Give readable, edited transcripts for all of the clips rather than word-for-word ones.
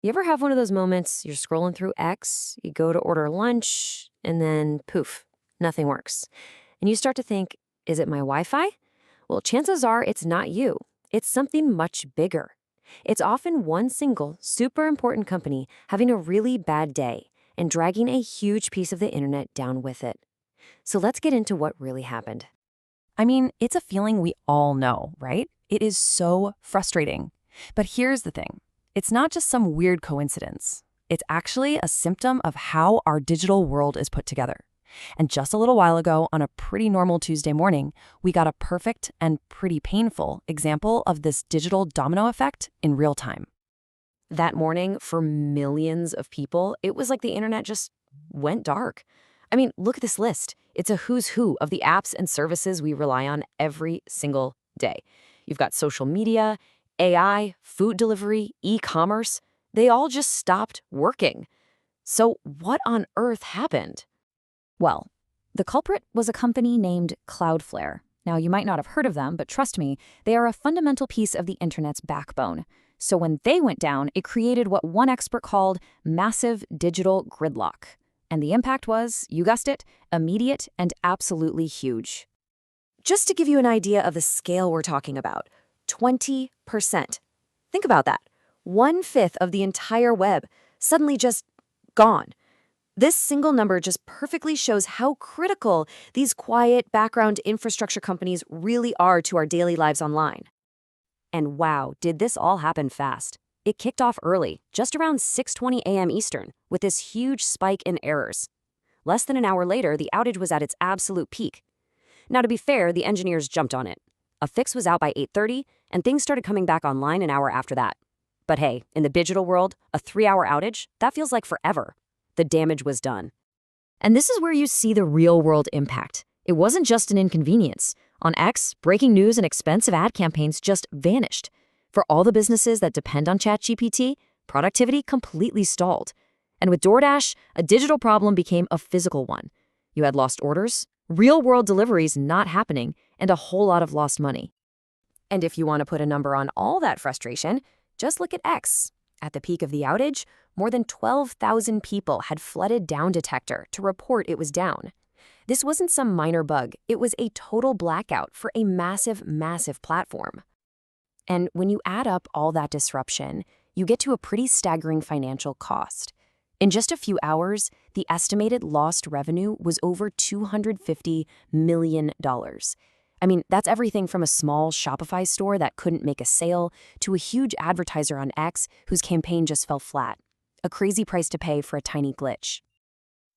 You ever have one of those moments you're scrolling through X, you go to order lunch, and then poof, nothing works. And you start to think, is it my Wi Fi? Well, chances are it's not you. It's something much bigger. It's often one single, super important company having a really bad day and dragging a huge piece of the internet down with it. So let's get into what really happened. I mean, it's a feeling we all know, right? It is so frustrating. But here's the thing. It's not just some weird coincidence. It's actually a symptom of how our digital world is put together. And just a little while ago, on a pretty normal Tuesday morning, we got a perfect and pretty painful example of this digital domino effect in real time. That morning, for millions of people, it was like the internet just went dark. I mean, look at this list. It's a who's who of the apps and services we rely on every single day. You've got social media, AI, food delivery, e-commerce. They all just stopped working. So what on earth happened? Well, the culprit was a company named Cloudflare. Now, you might not have heard of them, but trust me, they are a fundamental piece of the internet's backbone. So when they went down, it created what one expert called massive digital gridlock. And the impact was, you guessed it, immediate and absolutely huge. Just to give you an idea of the scale we're talking about, 20%. Think about that. 1/5 of the entire web suddenly just gone. This single number just perfectly shows how critical these quiet background infrastructure companies really are to our daily lives online. And wow, did this all happen fast. It kicked off early, just around 6:20 a.m. Eastern, with this huge spike in errors. Less than an hour later, the outage was at its absolute peak. Now, to be fair, the engineers jumped on it. A fix was out by 8:30, and things started coming back online an hour after that. But hey, in the digital world, a 3-hour outage, that feels like forever. The damage was done. And this is where you see the real-world impact. It wasn't just an inconvenience. On X, breaking news and expensive ad campaigns just vanished. For all the businesses that depend on ChatGPT, productivity completely stalled. And with DoorDash, a digital problem became a physical one. You had lost orders, real-world deliveries not happening, and a whole lot of lost money. And if you want to put a number on all that frustration, just look at X. At the peak of the outage, more than 12,000 people had flooded Down Detector to report it was down. This wasn't some minor bug. It was a total blackout for a massive, massive platform. And when you add up all that disruption, you get to a pretty staggering financial cost. In just a few hours, the estimated lost revenue was over $250 million. I mean, that's everything from a small Shopify store that couldn't make a sale to a huge advertiser on X whose campaign just fell flat. A crazy price to pay for a tiny glitch.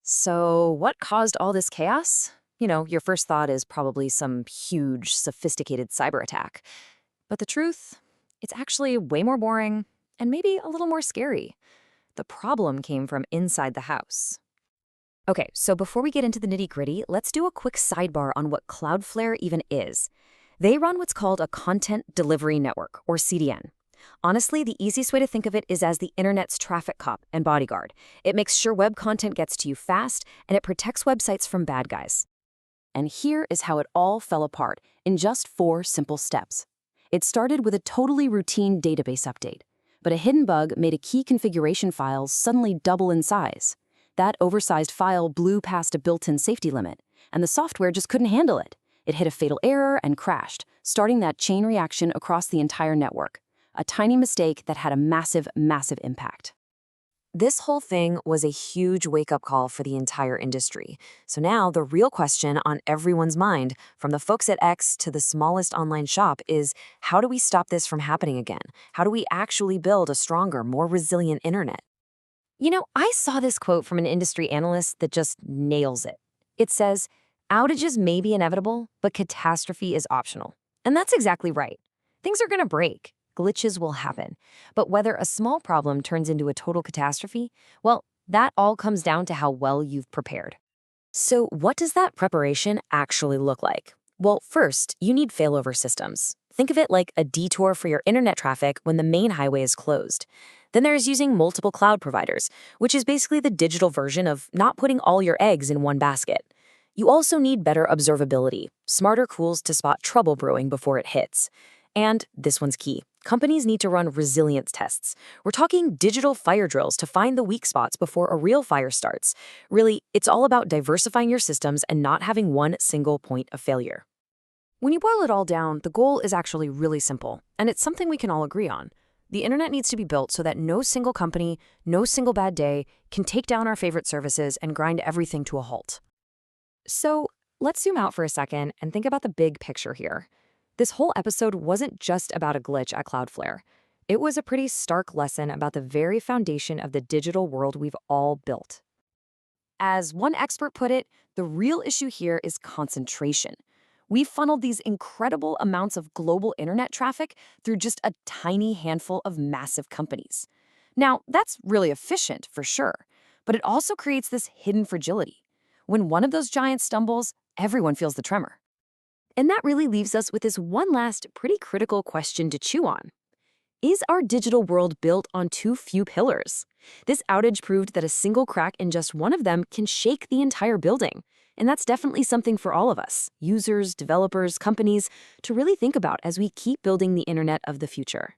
So what caused all this chaos? You know, your first thought is probably some huge, sophisticated cyber attack. But the truth, it's actually way more boring and maybe a little more scary. The problem came from inside the house. Okay, so before we get into the nitty-gritty, let's do a quick sidebar on what Cloudflare even is. They run what's called a Content Delivery Network, or CDN. Honestly, the easiest way to think of it is as the internet's traffic cop and bodyguard. It makes sure web content gets to you fast, and it protects websites from bad guys. And here is how it all fell apart in just 4 simple steps. It started with a totally routine database update, but a hidden bug made a key configuration file suddenly double in size. That oversized file blew past a built-in safety limit, and the software just couldn't handle it. It hit a fatal error and crashed, starting that chain reaction across the entire network. A tiny mistake that had a massive, massive impact. This whole thing was a huge wake-up call for the entire industry. So now the real question on everyone's mind, from the folks at X to the smallest online shop, is how do we stop this from happening again? How do we actually build a stronger, more resilient internet? You know, I saw this quote from an industry analyst that just nails it. It says, "Outages may be inevitable, but catastrophe is optional." And that's exactly right. Things are going to break. Glitches will happen. But whether a small problem turns into a total catastrophe, well, that all comes down to how well you've prepared. So what does that preparation actually look like? Well, first, you need failover systems. Think of it like a detour for your internet traffic when the main highway is closed. Then there's using multiple cloud providers, which is basically the digital version of not putting all your eggs in one basket. You also need better observability, smarter tools to spot trouble brewing before it hits. And this one's key, Companies need to run resilience tests. We're talking digital fire drills to find the weak spots before a real fire starts. Really, it's all about diversifying your systems and not having one single point of failure. When you boil it all down, the goal is actually really simple, and it's something we can all agree on. The internet needs to be built so that no single company, no single bad day can take down our favorite services and grind everything to a halt. So let's zoom out for a second and think about the big picture here. This whole episode wasn't just about a glitch at Cloudflare. It was a pretty stark lesson about the very foundation of the digital world we've all built. As one expert put it, the real issue here is concentration. We've funneled these incredible amounts of global internet traffic through just a tiny handful of massive companies. Now, that's really efficient for sure, but it also creates this hidden fragility. When one of those giants stumbles, everyone feels the tremor. And that really leaves us with this one last pretty critical question to chew on. Is our digital world built on too few pillars? This outage proved that a single crack in just one of them can shake the entire building. And that's definitely something for all of us, users, developers, companies, to really think about as we keep building the internet of the future.